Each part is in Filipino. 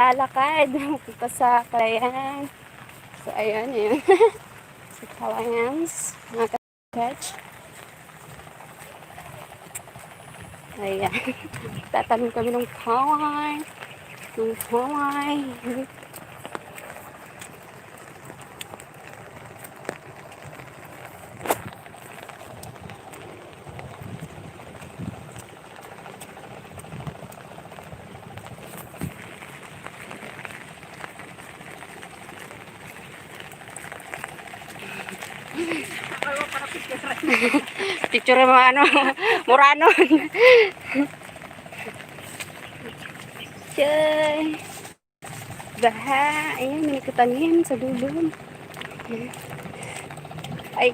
Lalakad punta sa Kalayaan. So, ayan, ayan. Sa Kalayans, mga ka-catch. Ayan. Tatanong kami ng kaway. Ng kaway. Picture mo ano, Murano. Chay. Baha. Ayan, may nakatanim sa dulo. Ay.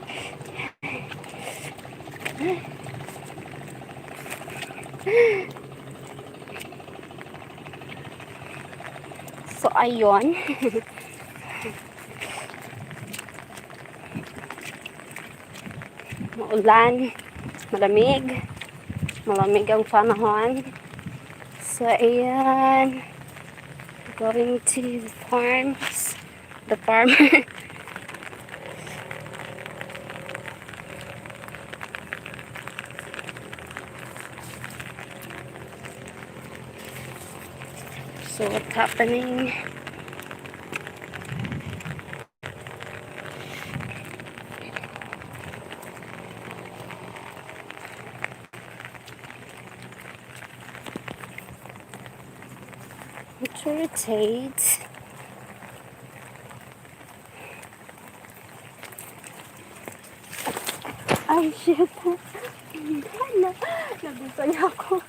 So, ayun. Maulan. Malamig. Malamig ang panahon. So, ayan. Going to the farms. The farm. So, what's happening? To rotate. Ay, shit. Nagusay ako.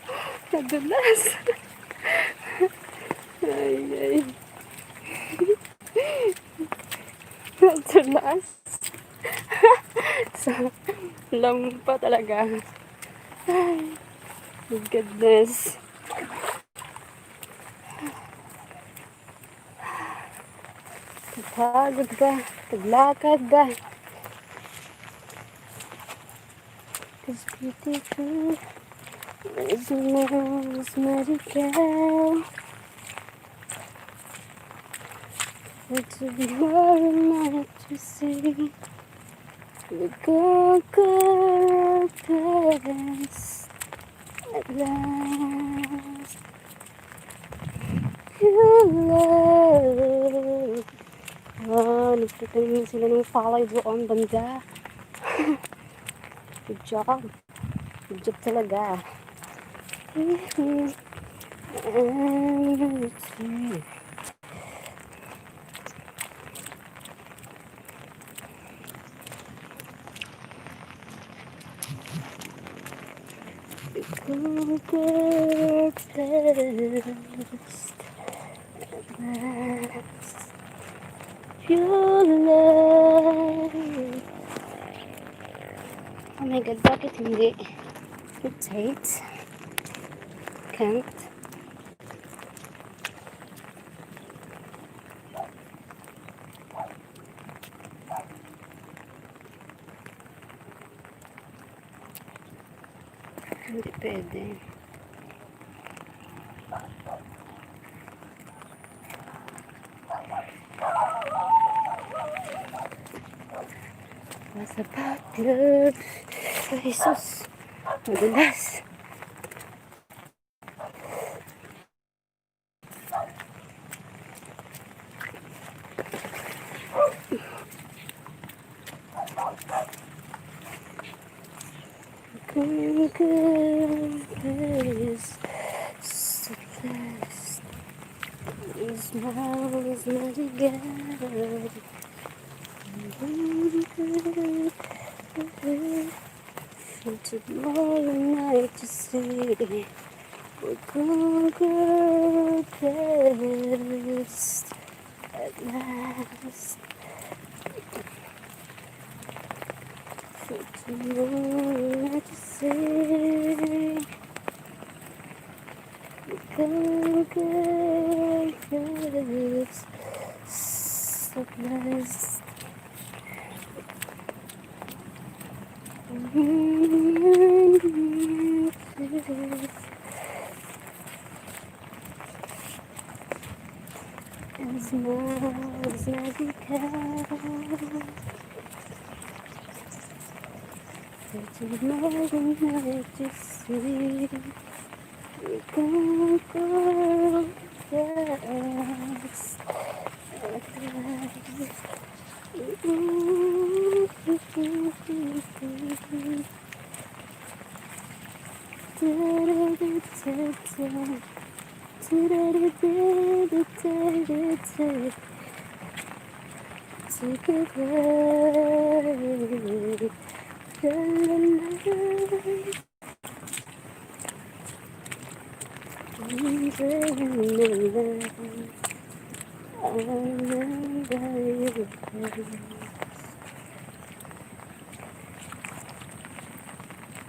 Nadulas. Ay, ay. Nadulas. So, lampa talaga. Ay, my goodness. Pagod ka. Paglakad ka. It's beautiful. It's medical. It's a more night to see. The conquerors at last. You love. Oh, nagtatanim sila ng palay doon banda. Good job. Good job talaga. Your love. Oh my God, bakit hindi? Rotate. Can't. Hindi pwede. Was about love. Oh, Jesus. Madulas. This so fast. His smile is not again. For tomorrow night to see. We're gonna best at last. For tomorrow night to see. We're gonna best at last. as much as you can. But you never to see. You can go just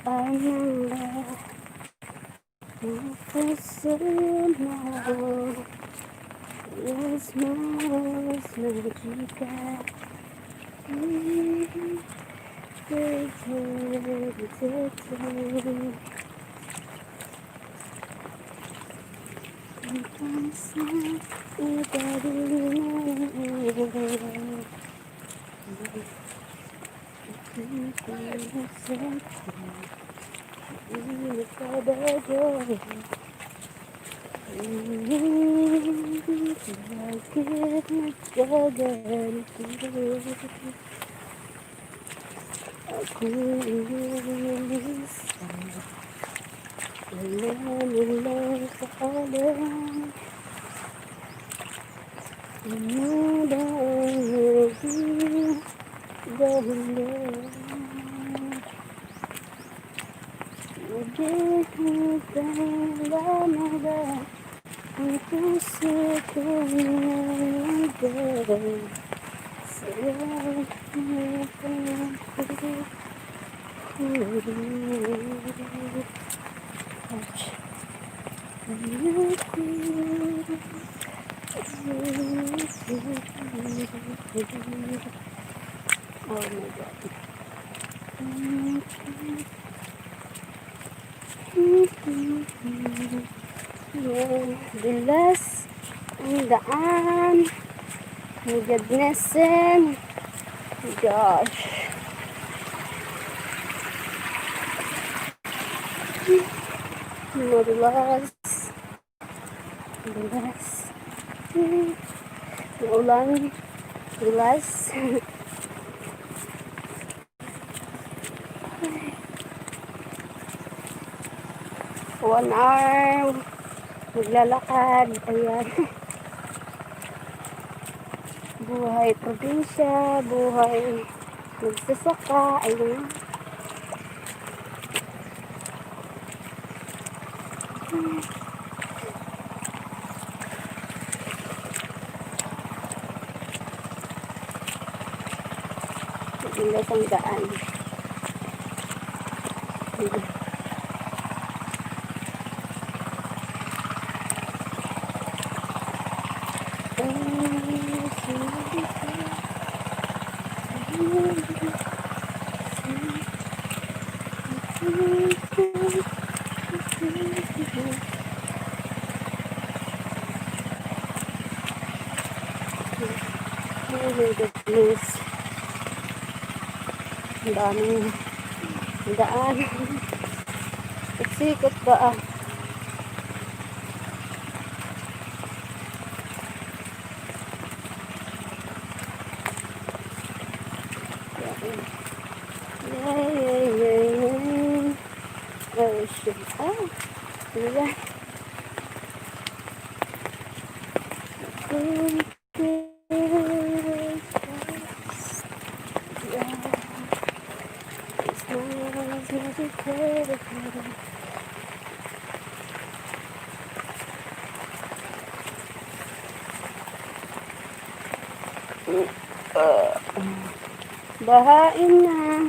I remember my first summer. Yes, most magical. Oh my God. Dulas ang daan. My goodness. Gosh. Madulas. Dulas. Maulan. Dulas. 1 hour maglalakad. Ayan. Buhay probinsya, buhay magsasaka. Ayan. Maganda ang daan. Oh my goodness. Ang daming daan. Sikot ba ah? Yay. Oh shit. Ah. Diba? Bahain na.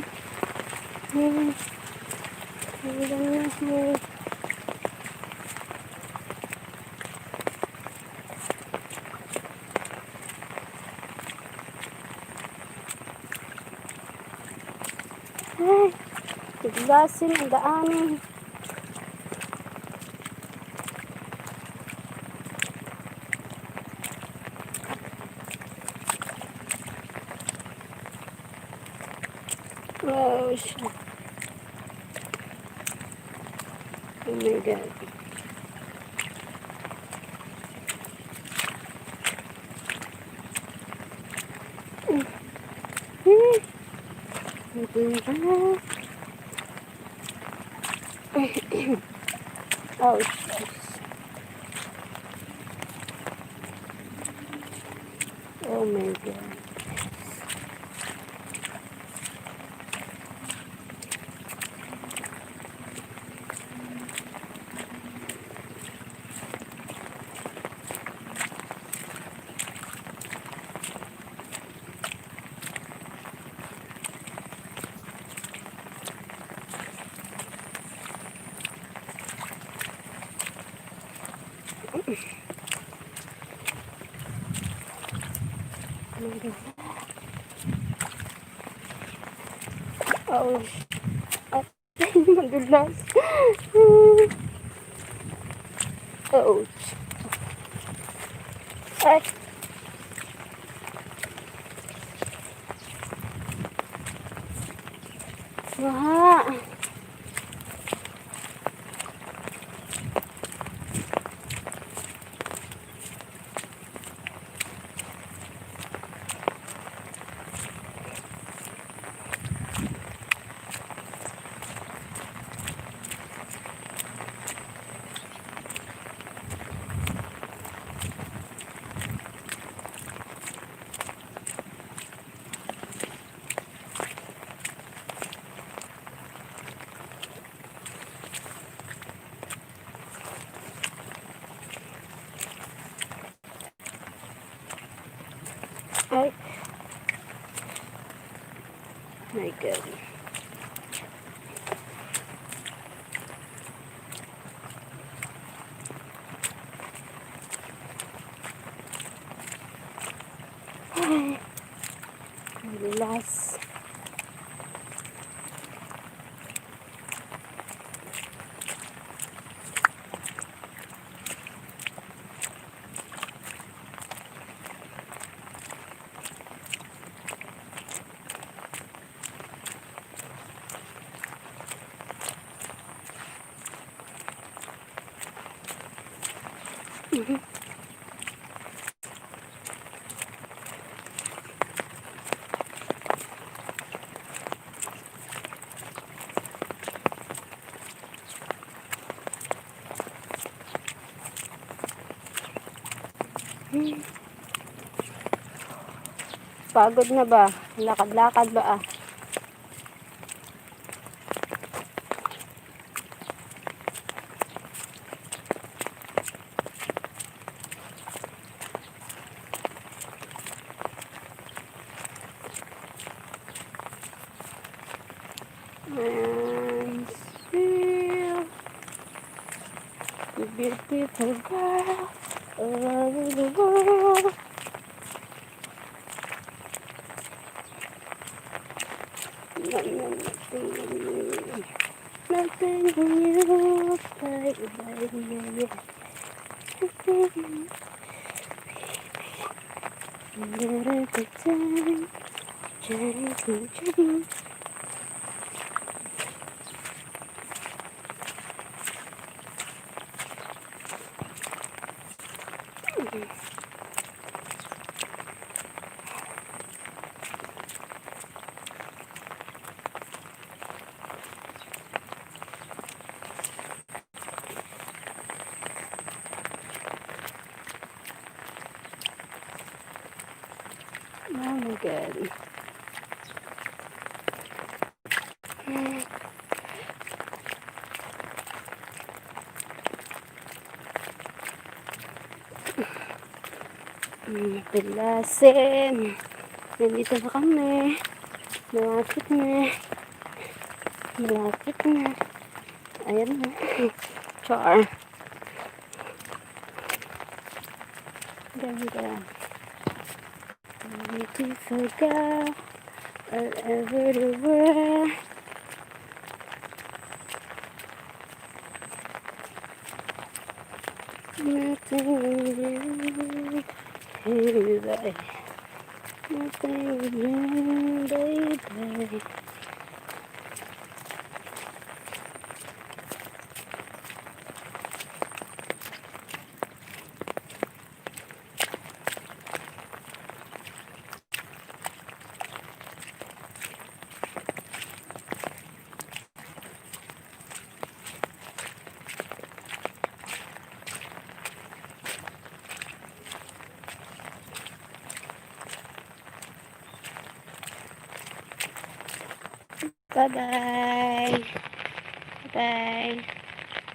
Ay, tiglasin ang daanin. Oh, shit. Oh my God. Oh, shit. Oh my God. Oh, madulas. Oh, ay, baha. Ay, my God. Ay, madulas. Pagod na ba? Lakad-lakad ba ah? And still the beautiful girl all over the world. Nothing new, baby, baby. Little bit time, change. Oh my God. Pilasin. Nandito na kami. Malapit na. Malapit na. Ayan na. Char. Ganda. Beautiful girl all over the world. Nothing new, baby. Nothing new, baby. Bye-bye. Bye.